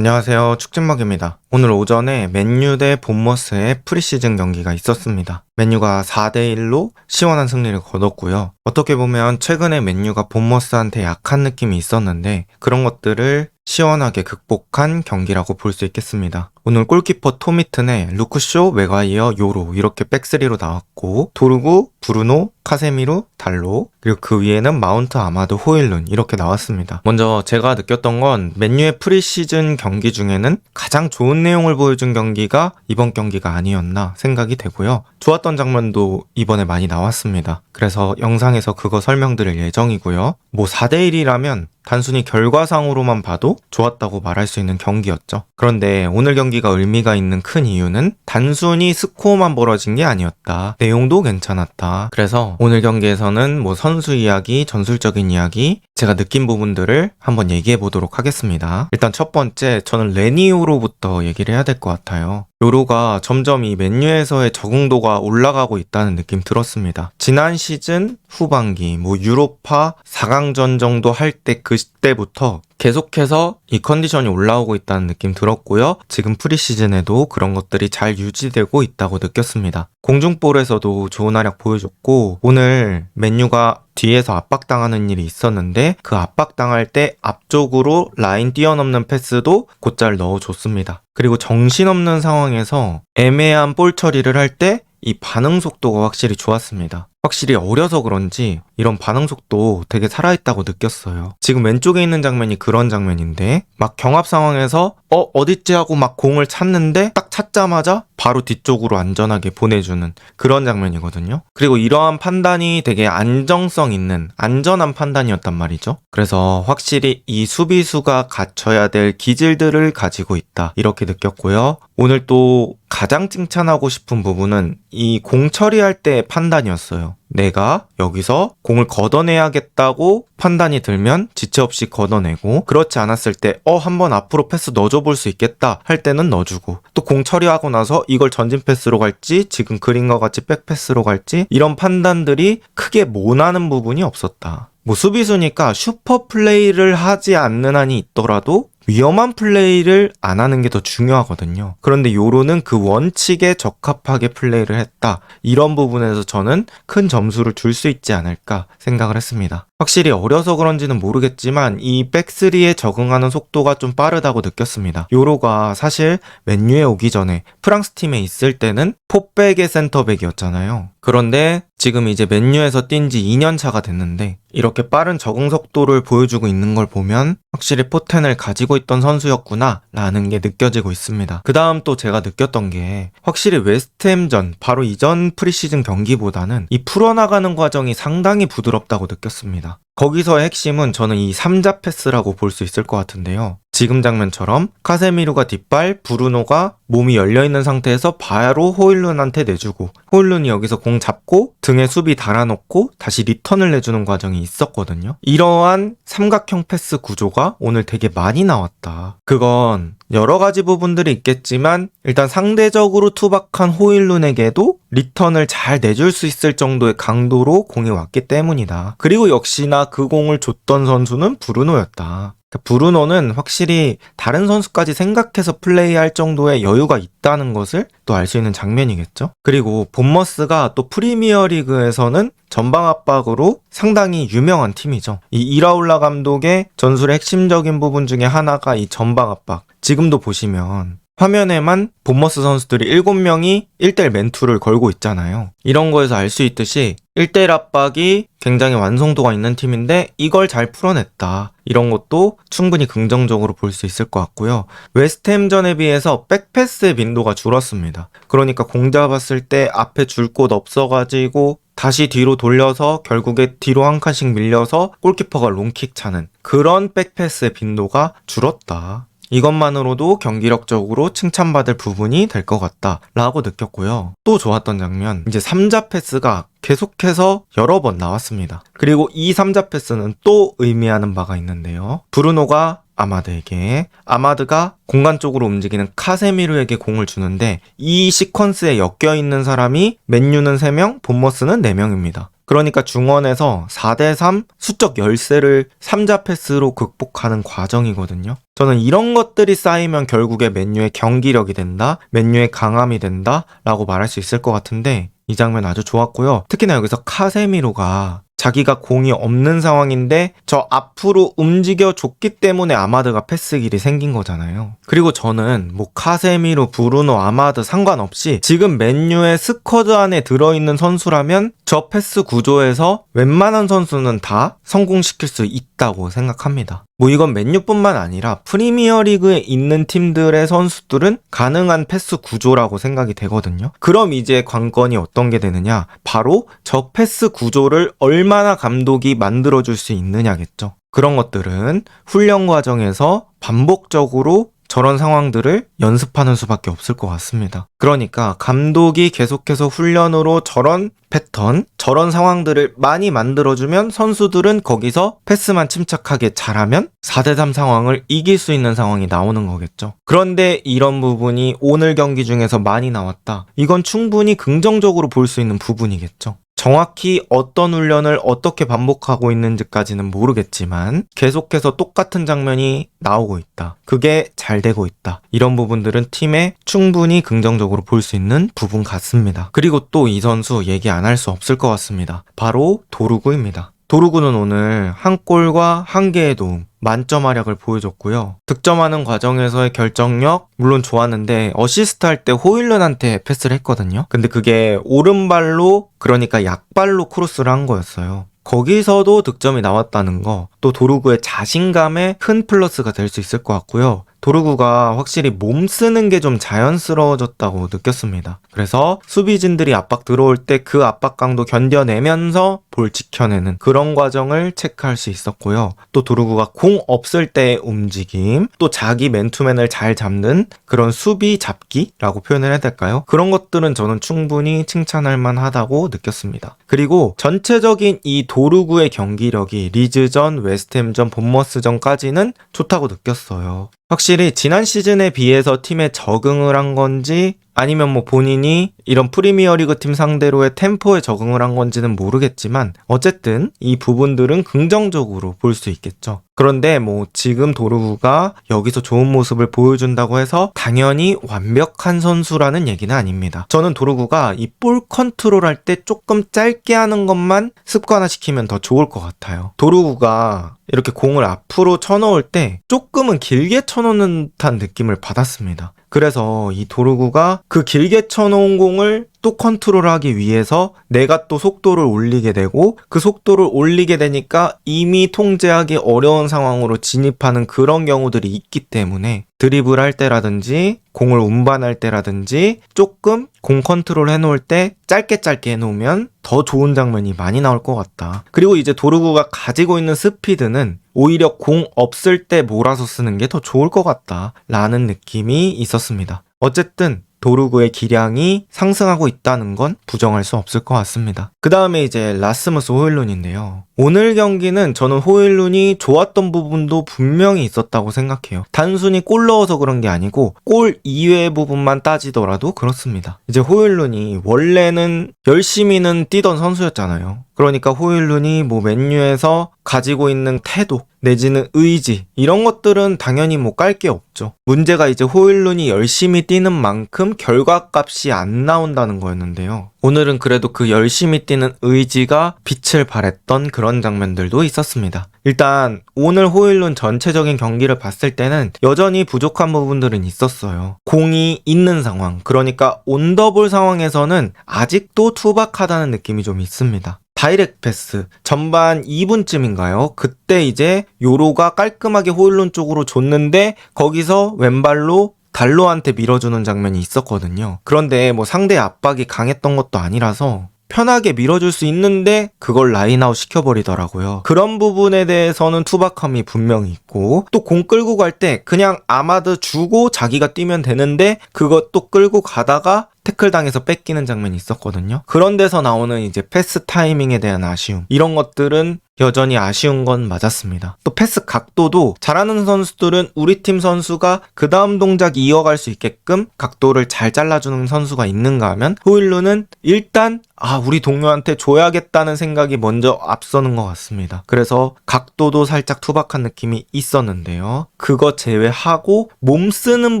안녕하세요. 축진먹입니다. 오늘 오전에 맨유 대 본머스의 프리시즌 경기가 있었습니다. 맨유가 4대1로 시원한 승리를 거뒀고요. 어떻게 보면 최근에 맨유가 본머스한테 약한 느낌이 있었는데 그런 것들을 시원하게 극복한 경기라고 볼 수 있겠습니다. 오늘 골키퍼 토미튼에 루크쇼, 맥과이어, 요로 이렇게 백스리로 나왔고 도르구, 브루노, 카세미루, 달로 그리고 그 위에는 마운트, 아마드, 호일룬 이렇게 나왔습니다. 먼저 제가 느꼈던 건 맨유의 프리시즌 경기 중에는 가장 좋은 내용을 보여준 경기가 이번 경기가 아니었나 생각이 되고요. 좋았던 장면도 이번에 많이 나왔습니다. 그래서 영상에서 그거 설명드릴 예정이고요. 뭐 4대1이라면 단순히 결과상으로만 봐도 좋았다고 말할 수 있는 경기였죠. 그런데 오늘 경기가 의미가 있는 큰 이유는 단순히 스코어만 벌어진 게 아니었다. 내용도 괜찮았다. 그래서 오늘 경기에서는 뭐 선수 이야기, 전술적인 이야기, 제가 느낀 부분들을 한번 얘기해 보도록 하겠습니다. 일단 첫 번째, 저는 레니요로부터 얘기를 해야 될 것 같아요. 요로가 점점 이 맨유에서의 적응도가 올라가고 있다는 느낌 들었습니다. 지난 시즌 후반기 뭐 유로파 4강전 정도 할 때 그때부터 계속해서 이 컨디션이 올라오고 있다는 느낌 들었고요. 지금 프리시즌에도 그런 것들이 잘 유지되고 있다고 느꼈습니다. 공중볼에서도 좋은 활약 보여줬고 오늘 맨유가 뒤에서 압박당하는 일이 있었는데 그 압박당할 때 앞쪽으로 라인 뛰어넘는 패스도 곧잘 넣어줬습니다. 그리고 정신없는 상황에서 애매한 볼 처리를 할 때 이 반응 속도가 확실히 좋았습니다. 확실히 어려서 그런지 이런 반응 속도 되게 살아있다고 느꼈어요. 지금 왼쪽에 있는 장면이 그런 장면인데 막 경합 상황에서 어딨지 하고 막 공을 찾는데 딱 찾자마자 바로 뒤쪽으로 안전하게 보내주는 그런 장면이거든요. 그리고 이러한 판단이 되게 안정성 있는 안전한 판단이었단 말이죠. 그래서 확실히 이 수비수가 갖춰야 될 기질들을 가지고 있다 이렇게 느꼈고요. 오늘 또 가장 칭찬하고 싶은 부분은 이 공 처리할 때의 판단이었어요. 내가 여기서 공을 걷어내야겠다고 판단이 들면 지체 없이 걷어내고 그렇지 않았을 때 한번 앞으로 패스 넣어줘 볼 수 있겠다 할 때는 넣어주고 또 공 처리하고 나서 이걸 전진 패스로 갈지 지금 그린과 같이 백 패스로 갈지 이런 판단들이 크게 모나는 부분이 없었다. 뭐 수비수니까 슈퍼 플레이를 하지 않는 한이 있더라도 위험한 플레이를 안 하는 게 더 중요하거든요. 그런데 요로는 그 원칙에 적합하게 플레이를 했다. 이런 부분에서 저는 큰 점수를 줄 수 있지 않을까 생각을 했습니다. 확실히 어려서 그런지는 모르겠지만 이 백스리에 적응하는 속도가 좀 빠르다고 느꼈습니다. 요로가 사실 맨유에 오기 전에 프랑스 팀에 있을 때는 포백의 센터백이었잖아요. 그런데 지금 이제 맨유에서 뛴 지 2년 차가 됐는데 이렇게 빠른 적응 속도를 보여주고 있는 걸 보면 확실히 포텐을 가지고 있던 선수였구나 라는 게 느껴지고 있습니다. 그 다음 또 제가 느꼈던 게 확실히 웨스트햄전 바로 이전 프리시즌 경기보다는 이 풀어나가는 과정이 상당히 부드럽다고 느꼈습니다. 거기서의 핵심은 저는 이 3자 패스라고 볼 수 있을 것 같은데요. 지금 장면처럼 카세미루가 뒷발, 브루노가 몸이 열려있는 상태에서 바로 호일룬한테 내주고 호일룬이 여기서 공 잡고 등에 수비 달아놓고 다시 리턴을 내주는 과정이 있었거든요. 이러한 삼각형 패스 구조가 오늘 되게 많이 나왔다. 그건 여러 가지 부분들이 있겠지만 일단 상대적으로 투박한 호일룬에게도 리턴을 잘 내줄 수 있을 정도의 강도로 공이 왔기 때문이다. 그리고 역시나 그 공을 줬던 선수는 브루노였다. 브루노는 확실히 다른 선수까지 생각해서 플레이할 정도의 여유가 있다는 것을 또 알 수 있는 장면이겠죠. 그리고 본머스가 또 프리미어 리그에서는 전방 압박으로 상당히 유명한 팀이죠. 이 이라울라 감독의 전술의 핵심적인 부분 중에 하나가 이 전방 압박. 지금도 보시면 화면에만 본머스 선수들이 7명이 1대1 맨투를 걸고 있잖아요. 이런 거에서 알 수 있듯이 1대1 압박이 굉장히 완성도가 있는 팀인데 이걸 잘 풀어냈다. 이런 것도 충분히 긍정적으로 볼 수 있을 것 같고요. 웨스트햄전에 비해서 백패스의 빈도가 줄었습니다. 그러니까 공 잡았을 때 앞에 줄 곳 없어가지고 다시 뒤로 돌려서 결국에 뒤로 한 칸씩 밀려서 골키퍼가 롱킥 차는 그런 백패스의 빈도가 줄었다. 이것만으로도 경기력적으로 칭찬받을 부분이 될 것 같다 라고 느꼈고요. 또 좋았던 장면, 이제 3자 패스가 계속해서 여러 번 나왔습니다. 그리고 이 3자 패스는 또 의미하는 바가 있는데요. 브루노가 아마드에게, 아마드가 공간 쪽으로 움직이는 카세미루에게 공을 주는데 이 시퀀스에 엮여있는 사람이 맨유는 3명, 본머스는 4명입니다. 그러니까 중원에서 4대3 수적 열세를 3자 패스로 극복하는 과정이거든요. 저는 이런 것들이 쌓이면 결국에 맨유의 경기력이 된다, 맨유의 강함이 된다 라고 말할 수 있을 것 같은데 이 장면 아주 좋았고요. 특히나 여기서 카세미로가 자기가 공이 없는 상황인데 저 앞으로 움직여줬기 때문에 아마드가 패스길이 생긴 거잖아요. 그리고 저는 뭐 카세미로, 브루노, 아마드 상관없이 지금 맨유의 스쿼드 안에 들어있는 선수라면 저 패스 구조에서 웬만한 선수는 다 성공시킬 수 있다고 생각합니다. 뭐 이건 맨유뿐만 아니라 프리미어리그에 있는 팀들의 선수들은 가능한 패스 구조라고 생각이 되거든요. 그럼 이제 관건이 어떤 게 되느냐? 바로 저 패스 구조를 얼마나 감독이 만들어줄 수 있느냐겠죠. 그런 것들은 훈련 과정에서 반복적으로 저런 상황들을 연습하는 수밖에 없을 것 같습니다. 그러니까 감독이 계속해서 훈련으로 저런 패턴, 저런 상황들을 많이 만들어주면 선수들은 거기서 패스만 침착하게 잘하면 4대3 상황을 이길 수 있는 상황이 나오는 거겠죠. 그런데 이런 부분이 오늘 경기 중에서 많이 나왔다. 이건 충분히 긍정적으로 볼 수 있는 부분이겠죠. 정확히 어떤 훈련을 어떻게 반복하고 있는지까지는 모르겠지만 계속해서 똑같은 장면이 나오고 있다. 그게 잘 되고 있다. 이런 부분들은 팀에 충분히 긍정적으로 볼 수 있는 부분 같습니다. 그리고 또 이 선수 얘기 안 할 수 없을 것 같습니다. 바로 도루구입니다. 도루구는 오늘 한 골과 한 개의 도움, 만점 활약을 보여줬고요. 득점하는 과정에서의 결정력 물론 좋았는데 어시스트 할 때 호일룬한테 패스를 했거든요. 근데 그게 오른발로, 그러니까 약발로 크로스를 한 거였어요. 거기서도 득점이 나왔다는 거, 또 도루구의 자신감에 큰 플러스가 될 수 있을 것 같고요. 도루구가 확실히 몸 쓰는 게 좀 자연스러워졌다고 느꼈습니다. 그래서 수비진들이 압박 들어올 때 그 압박강도 견뎌내면서 볼 지켜내는 그런 과정을 체크할 수 있었고요. 또 도루구가 공 없을 때의 움직임, 또 자기 맨투맨을 잘 잡는 그런 수비 잡기라고 표현을 해야 될까요? 그런 것들은 저는 충분히 칭찬할 만하다고 느꼈습니다. 그리고 전체적인 이 도루구의 경기력이 리즈전, 웨스트햄전, 본머스전까지는 좋다고 느꼈어요. 확실히 지난 시즌에 비해서 팀에 적응을 한 건지 아니면 뭐 본인이 이런 프리미어리그 팀 상대로의 템포에 적응을 한 건지는 모르겠지만 어쨌든 이 부분들은 긍정적으로 볼 수 있겠죠. 그런데 뭐 지금 도루구가 여기서 좋은 모습을 보여준다고 해서 당연히 완벽한 선수라는 얘기는 아닙니다. 저는 도루구가 이 볼 컨트롤할 때 조금 짧게 하는 것만 습관화시키면 더 좋을 것 같아요. 도루구가 이렇게 공을 앞으로 쳐넣을 때 조금은 길게 쳐놓는 듯한 느낌을 받았습니다. 그래서 이 도루구가 그 길게 쳐놓은 공을 또 컨트롤하기 위해서 내가 또 속도를 올리게 되고 그 속도를 올리게 되니까 이미 통제하기 어려운 상황으로 진입하는 그런 경우들이 있기 때문에 드리블 할 때라든지 공을 운반할 때라든지 조금 공 컨트롤 해놓을 때 짧게 해놓으면 더 좋은 장면이 많이 나올 것 같다. 그리고 이제 도루구가 가지고 있는 스피드는 오히려 공 없을 때 몰아서 쓰는 게 더 좋을 것 같다 라는 느낌이 있었습니다. 어쨌든 도루구의 기량이 상승하고 있다는 건 부정할 수 없을 것 같습니다. 그 다음에 이제 라스무스 호일룬인데요. 오늘 경기는 저는 호일룬이 좋았던 부분도 분명히 있었다고 생각해요. 단순히 골 넣어서 그런 게 아니고 골 이외의 부분만 따지더라도 그렇습니다. 이제 호일룬이 원래는 열심히는 뛰던 선수였잖아요. 그러니까 호일룬이 뭐 맨유에서 가지고 있는 태도 내지는 의지 이런 것들은 당연히 뭐 깔 게 없죠. 문제가 이제 호일룬이 열심히 뛰는 만큼 결과값이 안 나온다는 거였는데요. 오늘은 그래도 그 열심히 뛰는 의지가 빛을 발했던 그런 장면들도 있었습니다. 일단 오늘 호일룬 전체적인 경기를 봤을 때는 여전히 부족한 부분들은 있었어요. 공이 있는 상황, 그러니까 온더볼 상황에서는 아직도 투박하다는 느낌이 좀 있습니다. 다이렉트 패스 전반 2분쯤인가요? 그때 이제 요로가 깔끔하게 호일룬 쪽으로 줬는데 거기서 왼발로 달로한테 밀어주는 장면이 있었거든요. 그런데 뭐 상대 압박이 강했던 것도 아니라서 편하게 밀어줄 수 있는데 그걸 라인아웃 시켜버리더라고요. 그런 부분에 대해서는 투박함이 분명히 있고 또 공 끌고 갈 때 그냥 아마드 주고 자기가 뛰면 되는데 그것도 끌고 가다가 태클 당해서 뺏기는 장면이 있었거든요. 그런 데서 나오는 이제 패스 타이밍에 대한 아쉬움 이런 것들은 여전히 아쉬운 건 맞았습니다. 또 패스 각도도 잘하는 선수들은 우리 팀 선수가 그 다음 동작 이어갈 수 있게끔 각도를 잘 잘라주는 선수가 있는가 하면 호일루는 일단 우리 동료한테 줘야겠다는 생각이 먼저 앞서는 것 같습니다. 그래서 각도도 살짝 투박한 느낌이 있었는데요. 그거 제외하고 몸 쓰는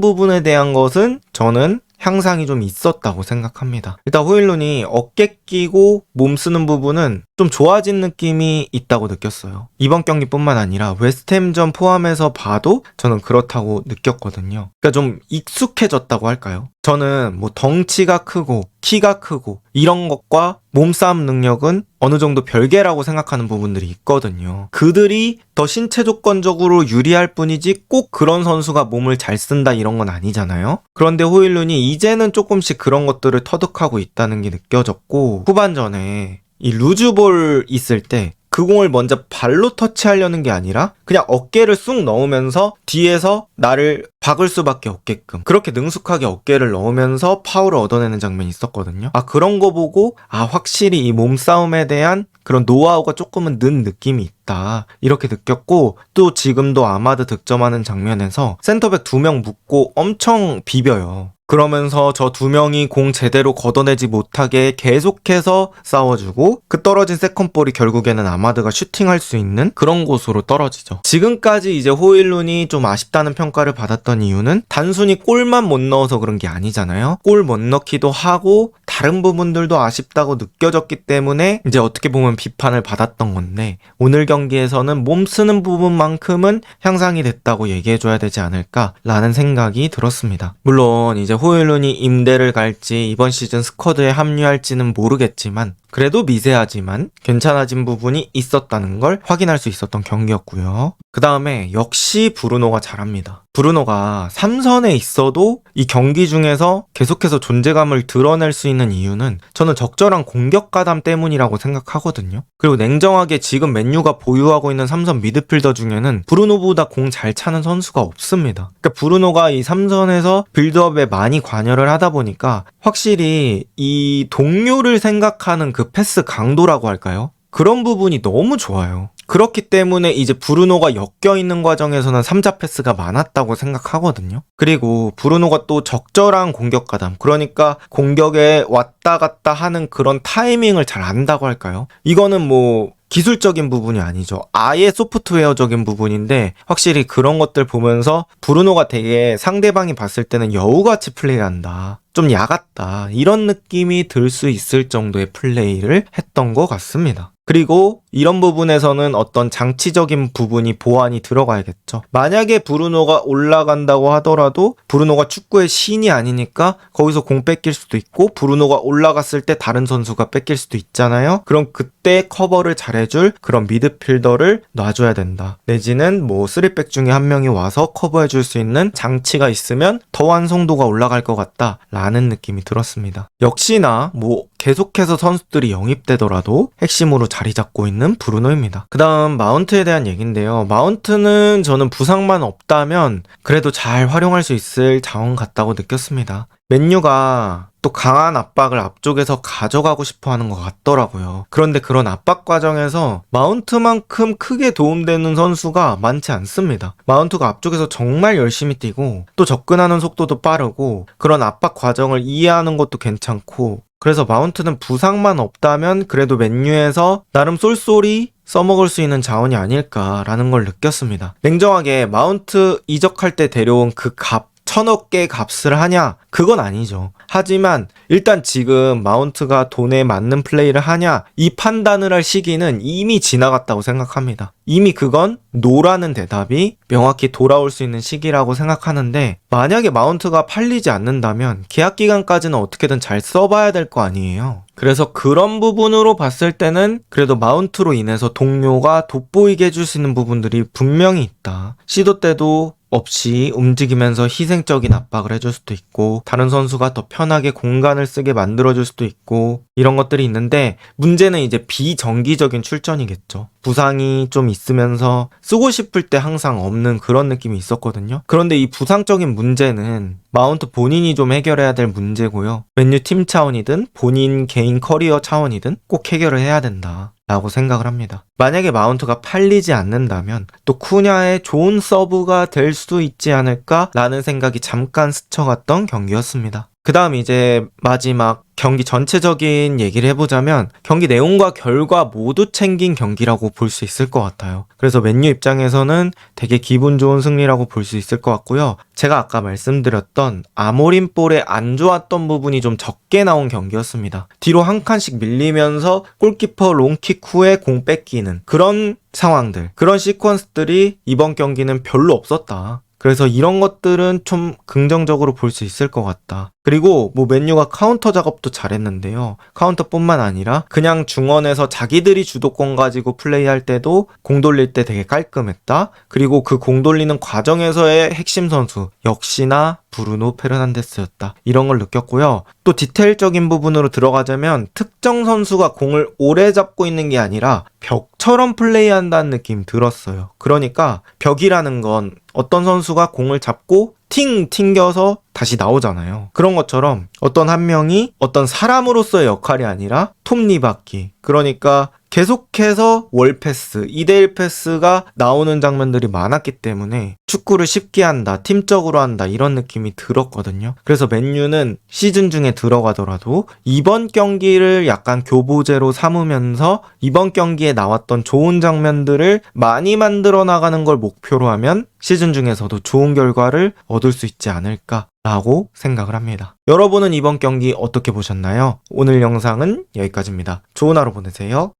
부분에 대한 것은 저는 향상이 좀 있었다고 생각합니다. 일단 호일룬이 어깨 끼고 몸 쓰는 부분은 좀 좋아진 느낌이 있다고 느꼈어요. 이번 경기뿐만 아니라 웨스트햄전 포함해서 봐도 저는 그렇다고 느꼈거든요. 그러니까 좀 익숙해졌다고 할까요? 저는 뭐 덩치가 크고 키가 크고 이런 것과 몸싸움 능력은 어느 정도 별개라고 생각하는 부분들이 있거든요. 그들이 더 신체 조건적으로 유리할 뿐이지 꼭 그런 선수가 몸을 잘 쓴다 이런 건 아니잖아요. 그런데 호일룬이 이제는 조금씩 그런 것들을 터득하고 있다는 게 느껴졌고, 후반전에 이 루즈볼 있을 때 그 공을 먼저 발로 터치하려는 게 아니라 그냥 어깨를 쑥 넣으면서 뒤에서 나를 박을 수밖에 없게끔 그렇게 능숙하게 어깨를 넣으면서 파울을 얻어내는 장면이 있었거든요. 그런 거 보고 확실히 이 몸싸움에 대한 그런 노하우가 조금은 는 느낌이 있다 이렇게 느꼈고, 또 지금도 아마드 득점하는 장면에서 센터백 2명 묶고 엄청 비벼요. 그러면서 저 2명이 공 제대로 걷어내지 못하게 계속해서 싸워주고, 그 떨어진 세컨볼이 결국에는 아마드가 슈팅할 수 있는 그런 곳으로 떨어지죠. 지금까지 이제 호일룬이 좀 아쉽다는 평가를 받았던 이유는 단순히 골만 못 넣어서 그런 게 아니잖아요. 골 못 넣기도 하고 다른 부분들도 아쉽다고 느껴졌기 때문에 이제 어떻게 보면 비판을 받았던 건데, 오늘 경기에서는 몸 쓰는 부분만큼은 향상이 됐다고 얘기해줘야 되지 않을까라는 생각이 들었습니다. 물론 이제 호일룬이 임대를 갈지 이번 시즌 스쿼드에 합류할지는 모르겠지만 그래도 미세하지만 괜찮아진 부분이 있었다는 걸 확인할 수 있었던 경기였고요. 그 다음에 역시 브루노가 잘합니다. 브루노가 3선에 있어도 이 경기 중에서 계속해서 존재감을 드러낼 수 있는 이유는 저는 적절한 공격 가담 때문이라고 생각하거든요. 그리고 냉정하게 지금 맨유가 보유하고 있는 3선 미드필더 중에는 브루노보다 공 잘 차는 선수가 없습니다. 그러니까 브루노가 이 3선에서 빌드업에 많이 관여를 하다 보니까 확실히 이 동료를 생각하는 그 패스 강도라고 할까요? 그런 부분이 너무 좋아요. 그렇기 때문에 이제 브루노가 엮여있는 과정에서는 3자 패스가 많았다고 생각하거든요. 그리고 브루노가 또 적절한 공격 가담, 그러니까 공격에 왔다 갔다 하는 그런 타이밍을 잘 안다고 할까요? 이거는 뭐 기술적인 부분이 아니죠. 아예 소프트웨어적인 부분인데, 확실히 그런 것들 보면서 브루노가 되게 상대방이 봤을 때는 여우같이 플레이한다, 좀 야같다, 이런 느낌이 들 수 있을 정도의 플레이를 했던 것 같습니다. 그리고 이런 부분에서는 어떤 장치적인 부분이 보완이 들어가야겠죠. 만약에 브루노가 올라간다고 하더라도 브루노가 축구의 신이 아니니까 거기서 공 뺏길 수도 있고, 브루노가 올라갔을 때 다른 선수가 뺏길 수도 있잖아요. 그럼 그때 커버를 잘해줄 그런 미드필더를 놔줘야 된다. 내지는 뭐 3백 중에 한 명이 와서 커버해줄 수 있는 장치가 있으면 더 완성도가 올라갈 것 같다 라는 느낌이 들었습니다. 역시나 뭐 계속해서 선수들이 영입되더라도 핵심으로 자리 잡고 있는 브루노입니다. 그 다음 마운트에 대한 얘기인데요. 마운트는 저는 부상만 없다면 그래도 잘 활용할 수 있을 자원 같다고 느꼈습니다. 맨유가 또 강한 압박을 앞쪽에서 가져가고 싶어 하는 것 같더라고요. 그런데 그런 압박 과정에서 마운트만큼 크게 도움되는 선수가 많지 않습니다. 마운트가 앞쪽에서 정말 열심히 뛰고 또 접근하는 속도도 빠르고 그런 압박 과정을 이해하는 것도 괜찮고, 그래서 마운트는 부상만 없다면 그래도 맨유에서 나름 쏠쏠이 써먹을 수 있는 자원이 아닐까라는 걸 느꼈습니다. 냉정하게 마운트 이적할 때 데려온 그 값, 1000억 개 값을 하냐? 그건 아니죠. 하지만 일단 지금 마운트가 돈에 맞는 플레이를 하냐? 이 판단을 할 시기는 이미 지나갔다고 생각합니다. 이미 그건 노라는 대답이 명확히 돌아올 수 있는 시기라고 생각하는데, 만약에 마운트가 팔리지 않는다면 계약 기간까지는 어떻게든 잘 써봐야 될 거 아니에요. 그래서 그런 부분으로 봤을 때는 그래도 마운트로 인해서 동료가 돋보이게 해줄 수 있는 부분들이 분명히 있다. 시도 때도 없이 움직이면서 희생적인 압박을 해줄 수도 있고, 다른 선수가 더 편하게 공간을 쓰게 만들어줄 수도 있고, 이런 것들이 있는데, 문제는 이제 비정기적인 출전이겠죠. 부상이 좀 있으면서 쓰고 싶을 때 항상 없는 그런 느낌이 있었거든요. 그런데 이 부상적인 문제는 마운트 본인이 좀 해결해야 될 문제고요. 맨유 팀 차원이든 본인 개인 커리어 차원이든 꼭 해결을 해야 된다. 라고 생각을 합니다. 만약에 마운트가 팔리지 않는다면 또 쿠냐의 좋은 서브가 될 수 있지 않을까라는 생각이 잠깐 스쳐갔던 경기였습니다. 그 다음 이제 마지막 경기 전체적인 얘기를 해보자면 경기 내용과 결과 모두 챙긴 경기라고 볼 수 있을 것 같아요. 그래서 맨유 입장에서는 되게 기분 좋은 승리라고 볼 수 있을 것 같고요. 제가 아까 말씀드렸던 아모림 볼에 안 좋았던 부분이 좀 적게 나온 경기였습니다. 뒤로 한 칸씩 밀리면서 골키퍼 롱킥 후에 공 뺏기는 그런 상황들, 그런 시퀀스들이 이번 경기는 별로 없었다. 그래서 이런 것들은 좀 긍정적으로 볼 수 있을 것 같다. 그리고 뭐 맨유가 카운터 작업도 잘했는데요. 카운터뿐만 아니라 그냥 중원에서 자기들이 주도권 가지고 플레이할 때도 공 돌릴 때 되게 깔끔했다. 그리고 그 공 돌리는 과정에서의 핵심 선수 역시나 브루노 페르난데스였다. 이런 걸 느꼈고요. 또 디테일적인 부분으로 들어가자면 특정 선수가 공을 오래 잡고 있는 게 아니라 벽처럼 플레이한다는 느낌 들었어요. 그러니까 벽이라는 건 어떤 선수가 공을 잡고 튕겨서 다시 나오잖아요. 그런 것처럼 어떤 한 명이 어떤 사람으로서의 역할이 아니라 톱니바퀴, 그러니까 계속해서 월패스, 2대1 패스가 나오는 장면들이 많았기 때문에 축구를 쉽게 한다, 팀적으로 한다 이런 느낌이 들었거든요. 그래서 맨유는 시즌 중에 들어가더라도 이번 경기를 약간 교보제로 삼으면서 이번 경기에 나왔던 좋은 장면들을 많이 만들어 나가는 걸 목표로 하면 시즌 중에서도 좋은 결과를 얻을 수 있지 않을까 라고 생각을 합니다. 여러분은 이번 경기 어떻게 보셨나요? 오늘 영상은 여기까지입니다. 좋은 하루 보내세요.